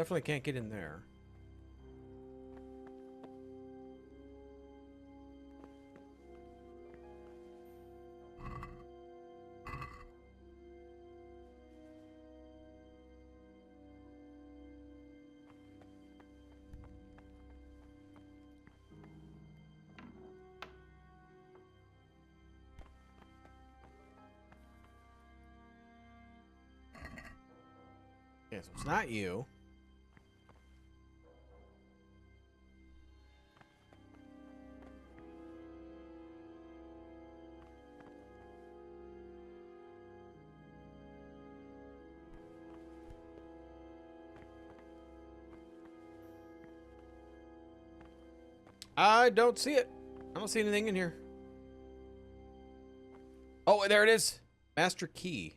Definitely can't get in there. Yeah, so it's not you. I don't see it. I don't see anything in here. Oh, there it is. Master key.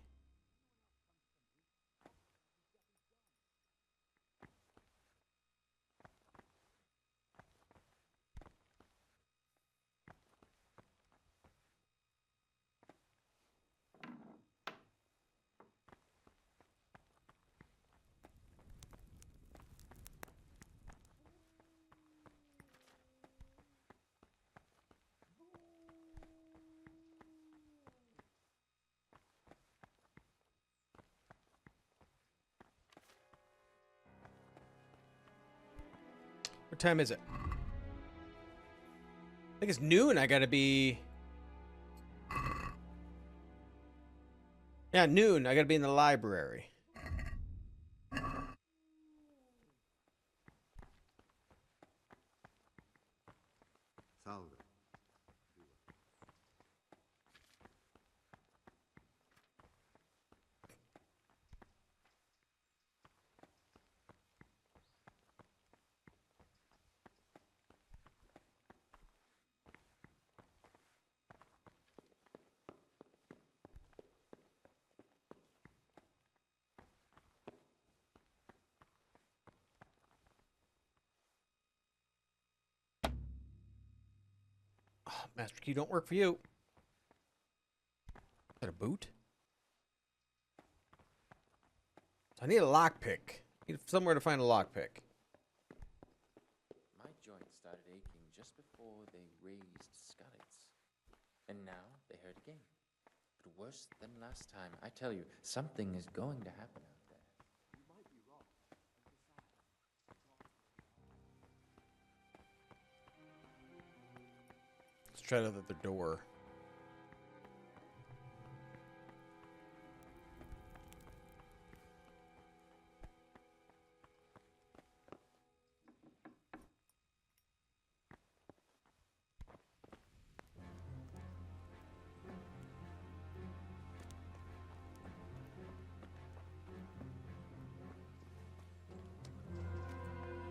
What time is it? I think it's noon. I gotta be... Yeah, noon. I gotta be in the library. Salve. Oh, Master key don't work for you. Is that a boot? So I need a lockpick. Need somewhere to find a lockpick. My joints started aching just before they raised scullets. And now they hurt again. But worse than last time. I tell you, something is going to happen out there. Let's try the other door.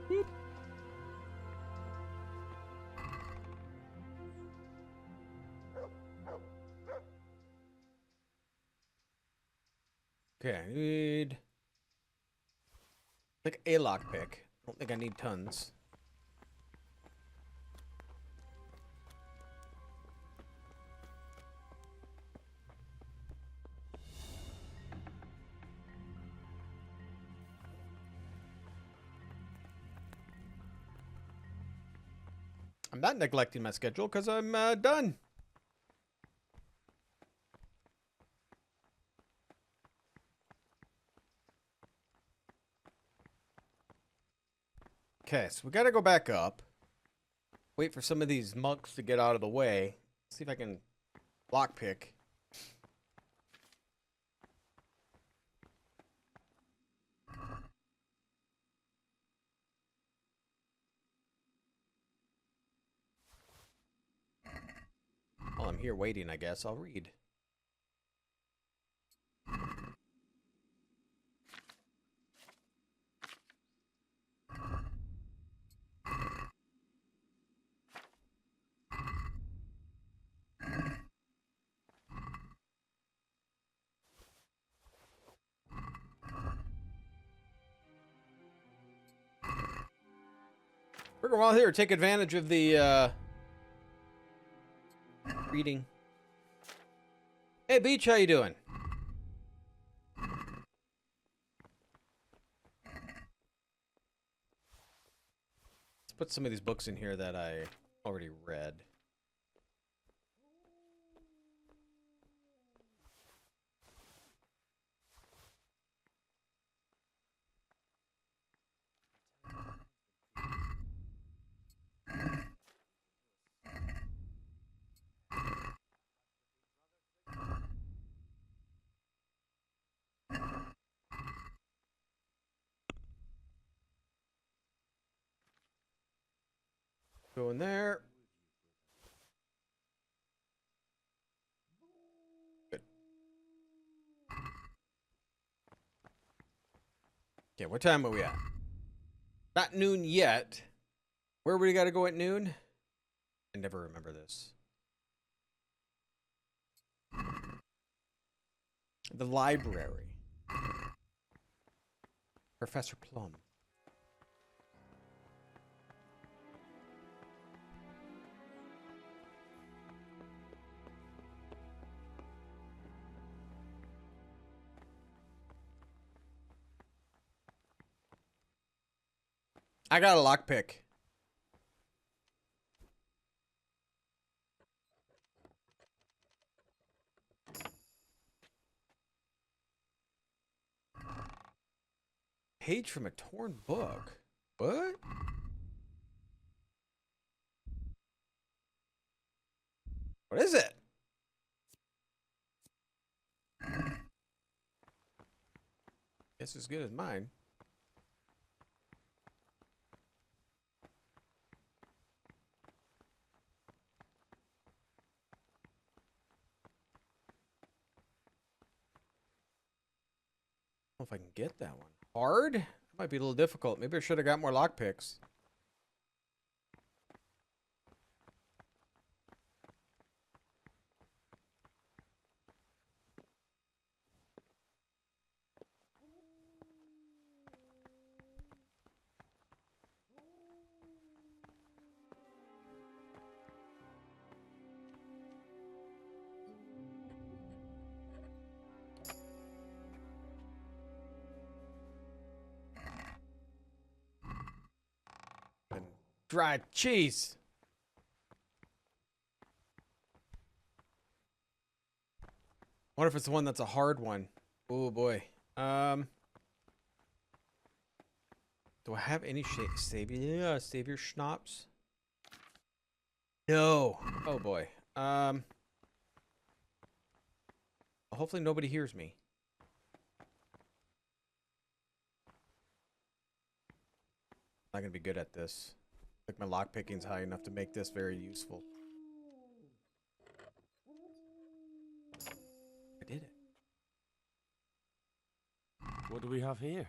Boop. Okay, I need like a lockpick. I don't think I need tons. I'm not neglecting my schedule because I'm done. Okay, so we gotta go back up. Wait for some of these monks to get out of the way. See if I can lockpick. While I'm here waiting, I guess I'll read. We're while here, take advantage of the reading. Hey, Beach, how you doing? put some of these books in here that I already read. Go in there. Good. Okay, what time are we at? Not noon yet. Where we gotta go at noon? I never remember this. The library. Professor Plum. I got a lockpick. Page from a torn book. What? What is it? Guess as good as mine. I don't know if I can get that one. Hard? That might be a little difficult. Maybe I should have got more lockpicks. And dried cheese. Wonder if it's the one that's a hard one. Oh boy. Do I have any savior schnapps? No. Oh boy. Hopefully nobody hears me. I'm not gonna be good at this. Like my lockpicking's high enough to make this very useful. I did it. What do we have here?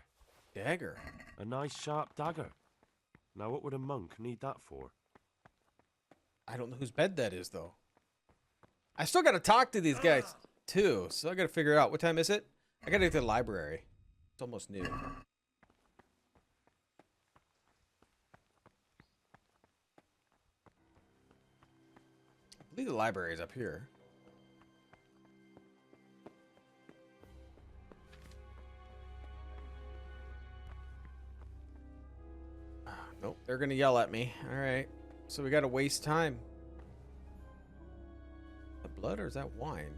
Dagger. A nice sharp dagger. Now what would a monk need that for? I don't know whose bed that is though. I still gotta talk to these guys too, so I gotta figure out what time is it? I gotta get to the library. It's almost noon. I believe the library is up here. Nope, they're gonna yell at me. Alright. So we gotta waste time. The blood or is that wine?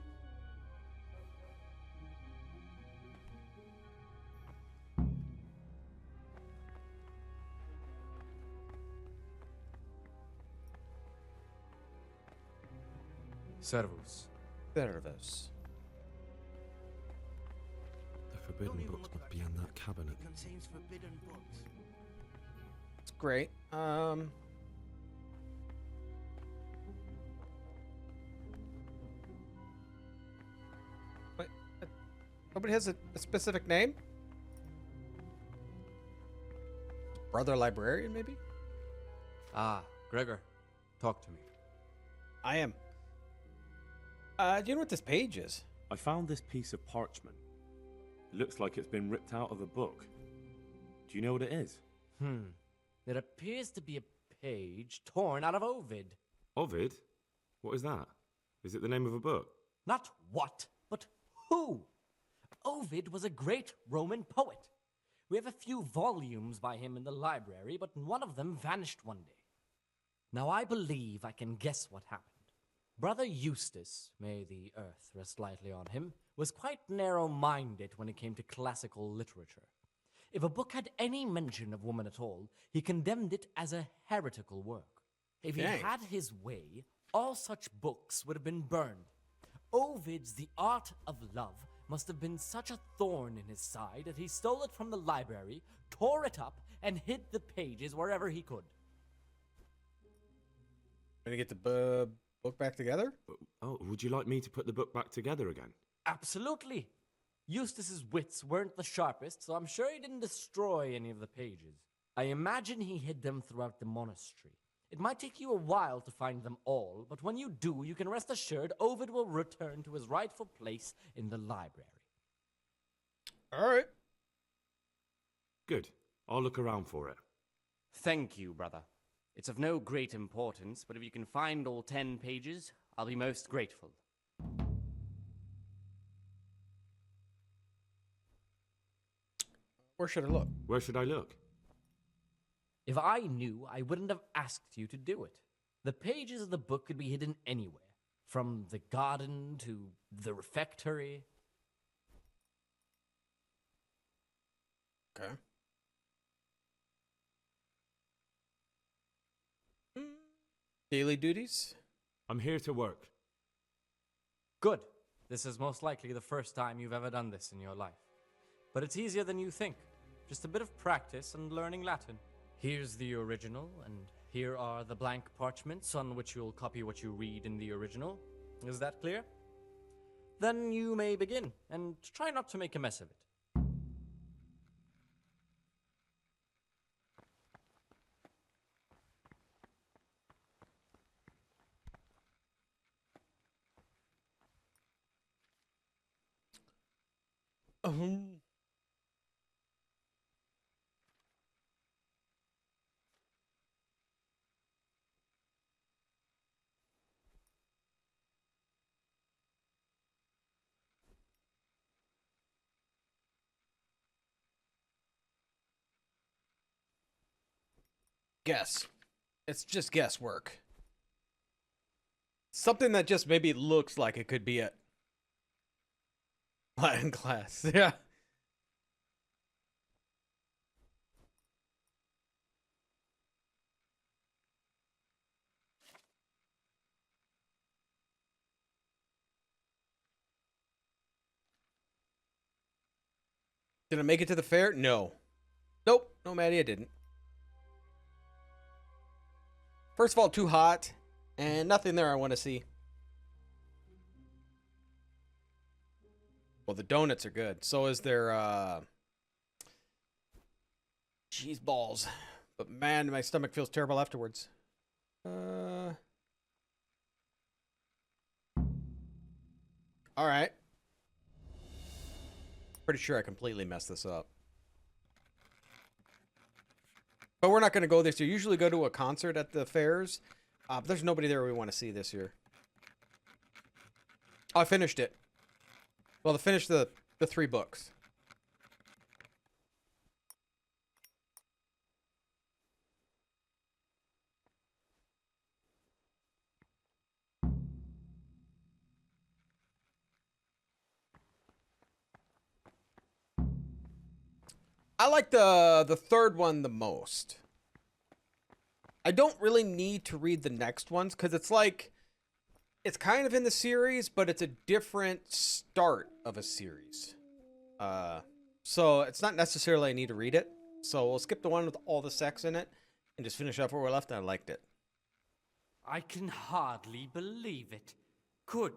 Servus. Servus. The forbidden books must be in that cabinet. It contains forbidden books. It's great. Wait, nobody has a specific name? Brother librarian, maybe? Ah, Gregor, talk to me. I am. Do you know what this page is? I found this piece of parchment. It looks like it's been ripped out of a book. Do you know what it is? It appears to be a page torn out of Ovid. Ovid? What is that? Is it the name of a book? Not what, but who. Ovid was a great Roman poet. We have a few volumes by him in the library, but one of them vanished one day. Now I believe I can guess what happened. Brother Eustace, may the earth rest lightly on him, was quite narrow-minded when it came to classical literature. If a book had any mention of woman at all, he condemned it as a heretical work. If he Dang. had his way, all such books would have been burned. Ovid's The Art of Love must have been such a thorn in his side that he stole it from the library, tore it up, and hid the pages wherever he could. Gonna get the book back together? Oh, would you like me to put the book back together again? Absolutely. Eustace's wits weren't the sharpest, so I'm sure he didn't destroy any of the pages. I imagine he hid them throughout the monastery. It might take you a while to find them all, but when you do, you can rest assured Ovid will return to his rightful place in the library. All right. Good. I'll look around for it. Thank you, brother. It's of no great importance, but if you can find all 10 pages, I'll be most grateful. Where should I look? Where should I look? If I knew, I wouldn't have asked you to do it. The pages of the book could be hidden anywhere, from the garden to the refectory. Okay. Daily duties? I'm here to work. Good. This is most likely the first time you've ever done this in your life. But it's easier than you think. Just a bit of practice and learning Latin. Here's the original, and here are the blank parchments on which you'll copy what you read in the original. Is that clear? Then you may begin, and try not to make a mess of it. Guess. It's just guesswork. Something that just maybe looks like it could be a Latin class. Yeah. Did I make it to the fair? No. Nope. No, Maddie, I didn't. First of all, too hot, and nothing there I want to see. Well, the donuts are good. So is their cheese balls. But man, my stomach feels terrible afterwards. All right. Pretty sure I completely messed this up. But we're not going to go this year. Usually go to a concert at the fairs. But there's nobody there we want to see this year. Oh, I finished it. Well, to finish the 3 books. I like the 3rd one the most. I don't really need to read the next ones because it's like it's kind of in the series, but it's a different start of a series. So it's not necessarily I need to read it. So we'll skip the one with all the sex in it and just finish up where we're left. I liked it. I can hardly believe it. Good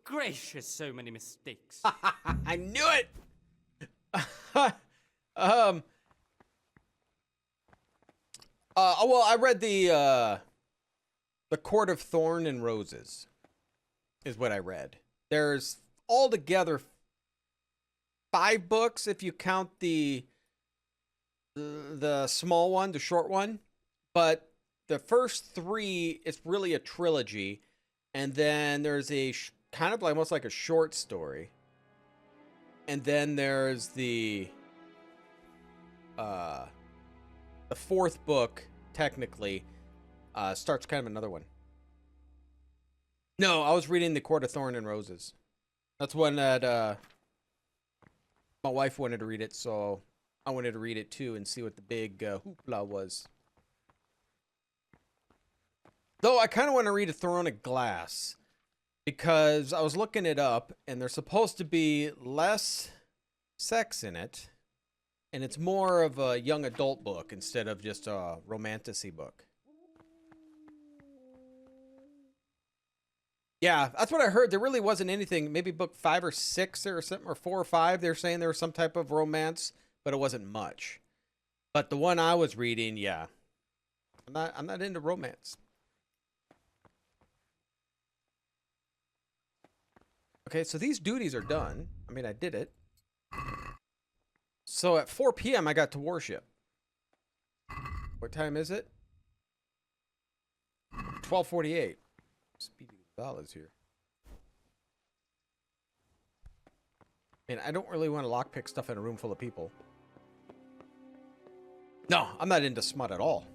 gracious, so many mistakes. I knew it. Well, I read the Court of Thorn and Roses is what I read. There's altogether 5 books if you count the small one, the short one. But the first 3, it's really a trilogy. And then there's a kind of almost like a short story. And then there's the the fourth book technically starts kind of another one. No, I was reading The Court of Thorn and Roses. That's one that my wife wanted to read it, so I wanted to read it too and see what the big hoopla was. Though I kind of want to read A Throne of Glass because I was looking it up and there's supposed to be less sex in it, and it's more of a young adult book instead of just a romantasy book. Yeah, that's what I heard. There really wasn't anything. Maybe book 5 or 6 or something, or 4 or 5. They're saying there was some type of romance, but it wasn't much. But the one I was reading, yeah, I'm not into romance. Okay, so these duties are done. I mean, I did it. So at 4 p.m. I got to worship. What time is it? 12:48. Speedy Gonzalez here. Man, I don't really want to lockpick stuff in a room full of people. No, I'm not into smut at all.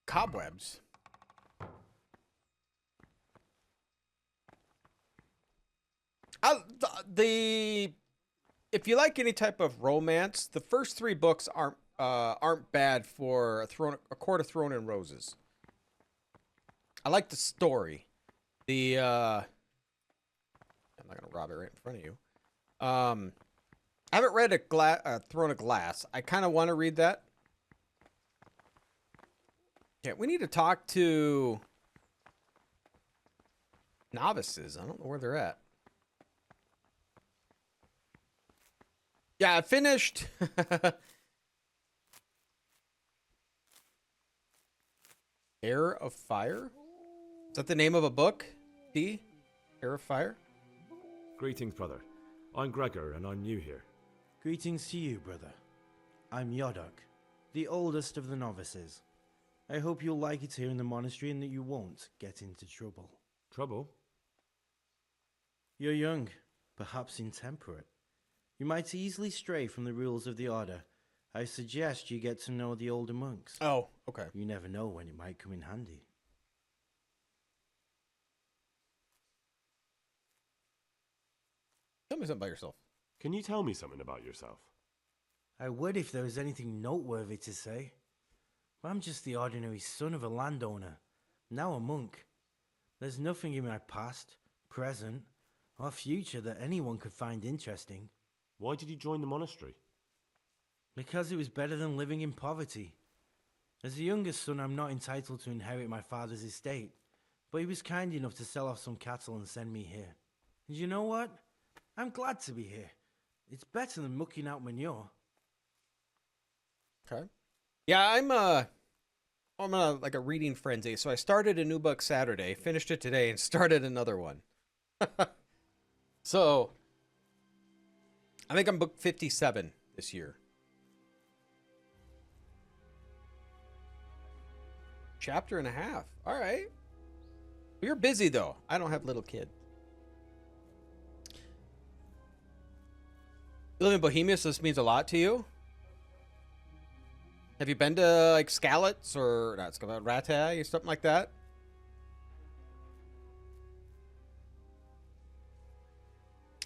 Cobwebs. If you like any type of romance, the first 3 books aren't bad for a Court of Thorn and Roses. I like the story. I'm not gonna rob it right in front of you. I haven't read a Throne of Glass. I kind of want to read that. Yeah, we need to talk to novices. I don't know where they're at. Yeah, I finished. Heir of Fire? Is that the name of a book? D? Heir of Fire? Greetings, brother. I'm Gregor, and I'm new here. Greetings to you, brother. I'm Yodok, the oldest of the novices. I hope you'll like it here in the monastery and that you won't get into trouble. Trouble? You're young, perhaps intemperate. You might easily stray from the rules of the order. I suggest you get to know the older monks. Oh, okay. You never know when it might come in handy. Tell me something about yourself. Can you tell me something about yourself? I would if there was anything noteworthy to say. But I'm just the ordinary son of a landowner, now a monk. There's nothing in my past, present, or future that anyone could find interesting. Why did you join the monastery? Because it was better than living in poverty. As the youngest son, I'm not entitled to inherit my father's estate, but he was kind enough to sell off some cattle and send me here. And you know what? I'm glad to be here. It's better than mucking out manure. Okay. Yeah, I'm on a reading frenzy. So I started a new book Saturday, finished it today, and started another one. So I think I'm book 57 this year. Chapter and a half. All right. You're busy though. I don't have little kid. You live in Bohemia, so this means a lot to you. Have you been to like Skalitz or not Skalitz, Ratay or something like that?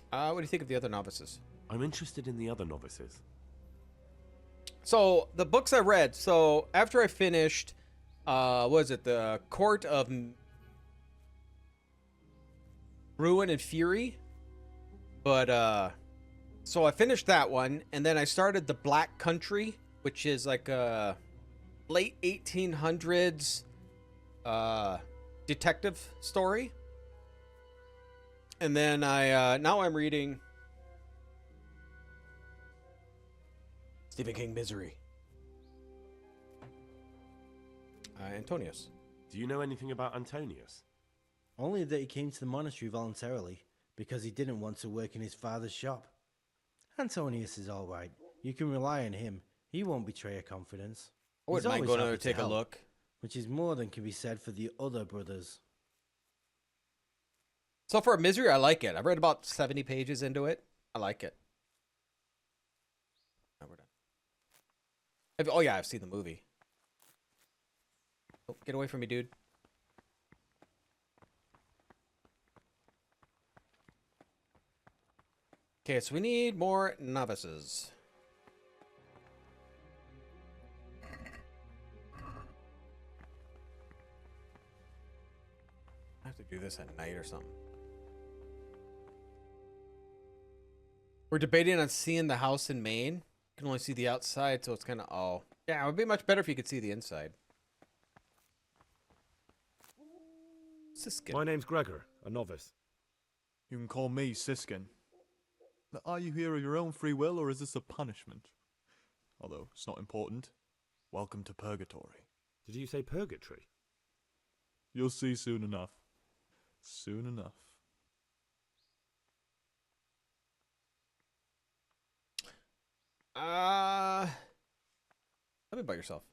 What do you think of the other novices? I'm interested in the other novices. So the books I read. So after I finished, what was it the Court of Ruin and Fury? But so I finished that one, and then I started the Black Country, which is like a late 1800s detective story. And then now I'm reading Stephen King Misery. Antonius. Do you know anything about Antonius? Only that he came to the monastery voluntarily, because he didn't want to work in his father's shop. Antonius is all right. You can rely on him. He won't betray your confidence. I He's wouldn't mind always going happy over to take a help, look. which is more than can be said for the other brothers. So for a misery, I like it. I've read about 70 pages into it. I like it. Now we're done. Oh yeah, I've seen the movie. Oh, get away from me, dude. Okay, so we need more novices. I have to do this at night or something. We're debating on seeing the house in Maine. You can only see the outside, so it's kind of... Oh. Yeah, it would be much better if you could see the inside. Siskin. My name's Gregor, a novice. You can call me Siskin. Now, are you here of your own free will, or is this a punishment? Although, it's not important. Welcome to Purgatory. Did you say purgatory? You'll see soon enough. Soon enough. Tell me about yourself.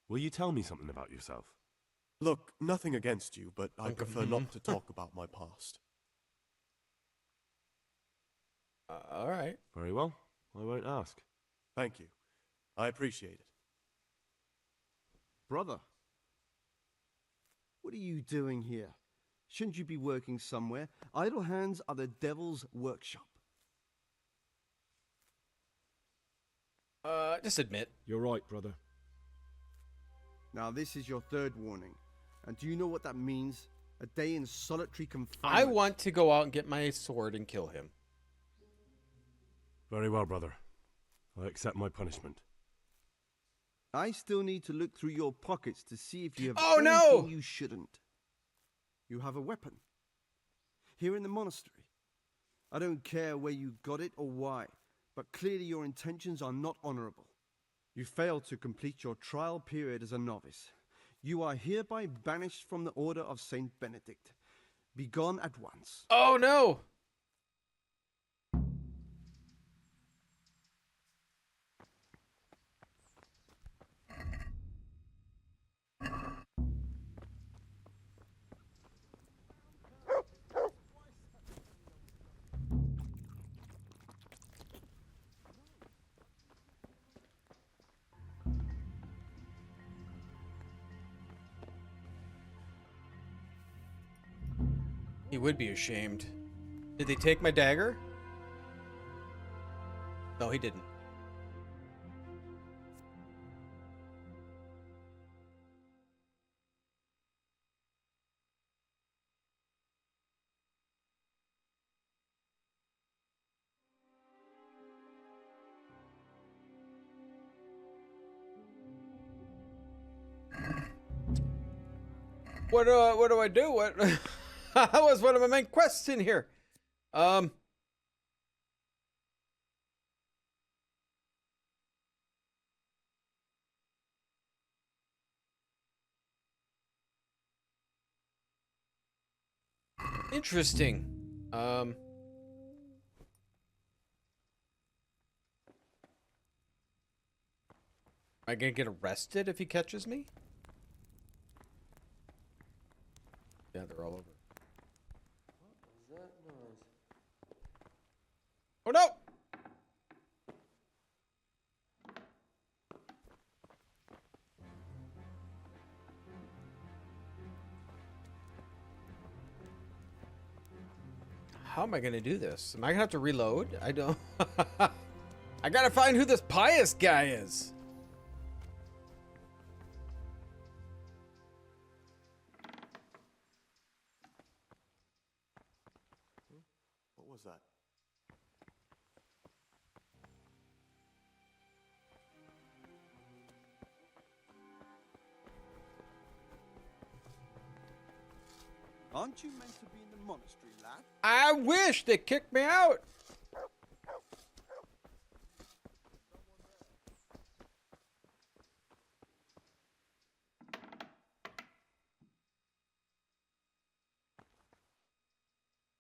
Will you tell me something about yourself? Look, nothing against you, but I prefer not to talk about my past. All right. Very well. I won't ask. Thank you. I appreciate it. Brother, what are you doing here? Shouldn't you be working somewhere? Idle hands are the devil's workshop. Just admit. You're right, brother. Now, this is your third warning. And do you know what that means? A day in solitary confinement. I want to go out and get my sword and kill him. Very well, brother. I accept my punishment. I still need to look through your pockets to see if you have no! anything you shouldn't. You have a weapon. Here in the monastery. I don't care where you got it or why, but clearly your intentions are not honorable. You failed to complete your trial period as a novice. You are hereby banished from the Order of Saint Benedict. Be gone at once. Oh no! He would be ashamed. Did they take my dagger? No, he didn't. What do I do? What? That was one of my main quests in here. Interesting. Am I gonna get arrested if he catches me? Yeah, they're all over. What was that noise? Oh no! How am I gonna do this? Am I gonna have to reload? I don't. I gotta find who this pious guy is. What was that? Aren't you meant to be in the monastery, lad? I wish they kicked me out.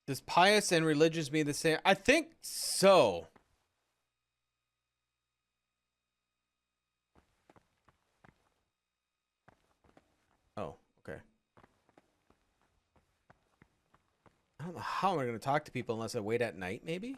Does pious and religious mean the same? I think so. Oh, okay. I don't know how am I going to talk to people unless I wait at night, maybe?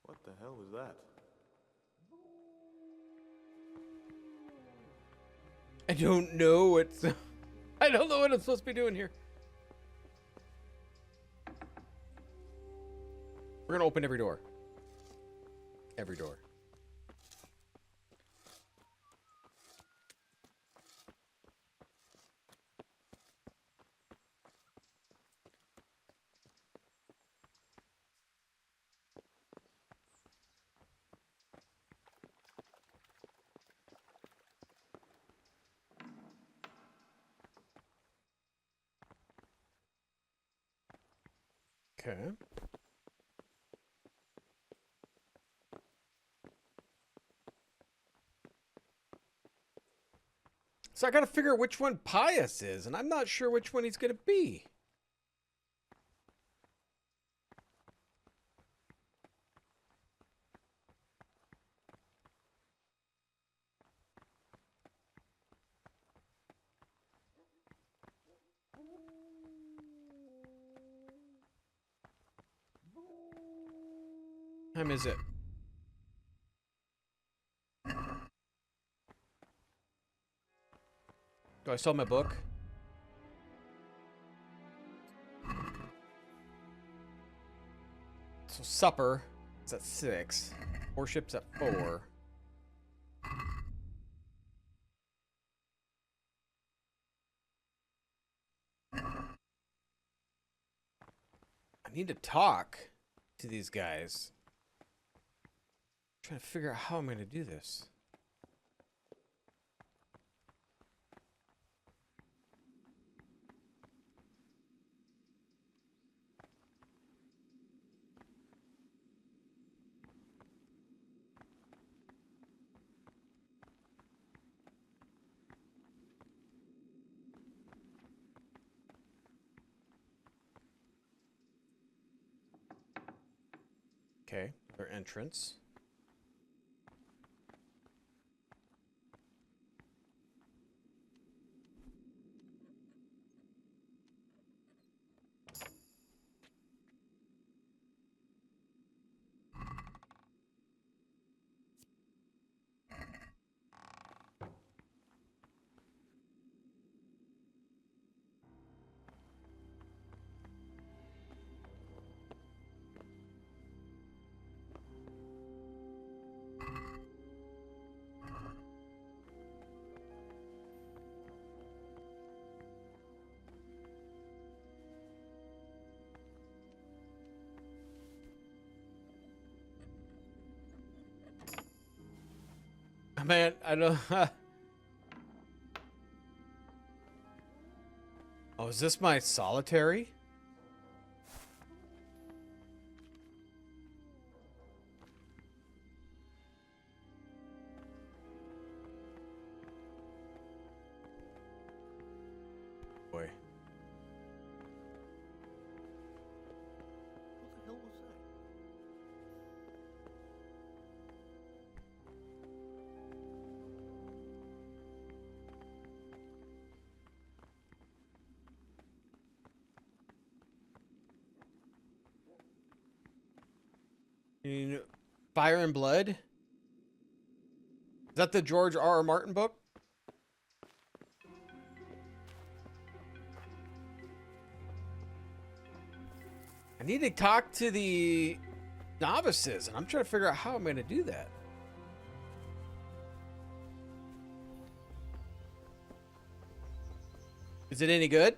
What the hell was that? I don't know what's... I don't know what I'm supposed to be doing here. We're going to open every door. Every door. Okay. So I gotta figure out which one Pius is, and I'm not sure which one he's gonna be. What time is it? Do I still have my book? So supper is at 6. Worship's at 4. I need to talk to these guys. I'm trying to figure out how I'm going to do this. Okay, their entrance. Man, I don't... Oh, is this my solitary? Boy. What the hell was that? You know, Fire and Blood? Is that the George R. R. Martin book? I need to talk to the novices, and I'm trying to figure out how I'm going to do that. Is it any good?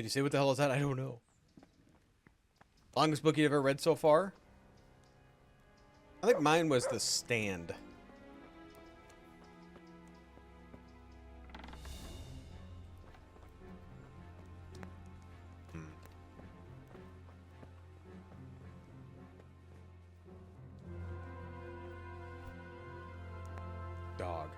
Did you say what the hell is that? I don't know. Longest book you've ever read so far? I think mine was The Stand. Dog.